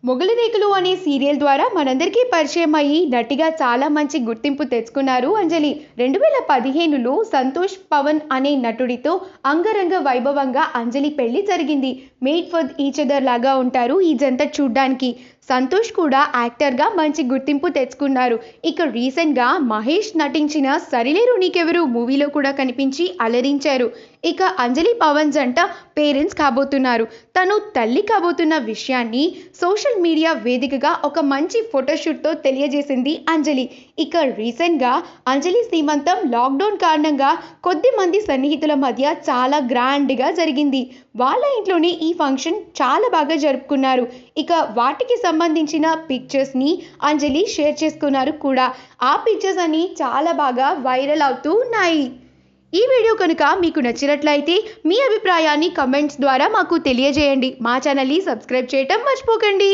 మొగలిరేకులు అనే సీరియల్ ద్వారా మనందరికీ పరిచయం అయ్యి నటిగా చాలా మంచి గుర్తింపు తెచ్చుకున్నారు అంజలి. 2015లో సంతోష్ పవన్ అనే నటుడితో అంగరంగ వైభవంగా అంజలి పెళ్లి జరిగింది. మేడ్ ఫర్ ఈచ్ అదర్ లాగా ఉంటారు ఈ జంట చూడ్డానికి. సంతోష్ కూడా యాక్టర్గా మంచి గుర్తింపు తెచ్చుకున్నారు. ఇక రీసెంట్గా మహేష్ నటించిన సరిలేరు నీకెవరు మూవీలో కూడా కనిపించి అలరించారు. ఇక అంజలి పవన్ జంట పేరెంట్స్ కాబోతున్నారు. తను తల్లి కాబోతున్న విషయాన్ని సోషల్ మీడియా వేదికగా ఒక మంచి ఫోటోషూట్తో తెలియజేసింది అంజలి. ఇక రీసెంట్గా అంజలి సీమంతం లాక్డౌన్ కారణంగా కొద్ది మంది సన్నిహితుల మధ్య చాలా గ్రాండ్గా జరిగింది. వాళ్ళ ఇంట్లోనే ఈ ఫంక్షన్ చాలా బాగా జరుపుకున్నారు. ఇక వాటికి సంబంధించిన పిక్చర్స్ని అంజలి షేర్ చేసుకున్నారు కూడా. ఆ పిక్చర్స్ అన్ని చాలా బాగా వైరల్ అవుతూ ఉన్నాయి. ఈ వీడియో కనుక మీకు నచ్చినట్లయితే మీ అభిప్రాయాన్ని కమెంట్స్ ద్వారా మాకు తెలియజేయండి. మా ఛానల్ని సబ్స్క్రైబ్ చేయటం మర్చిపోకండి.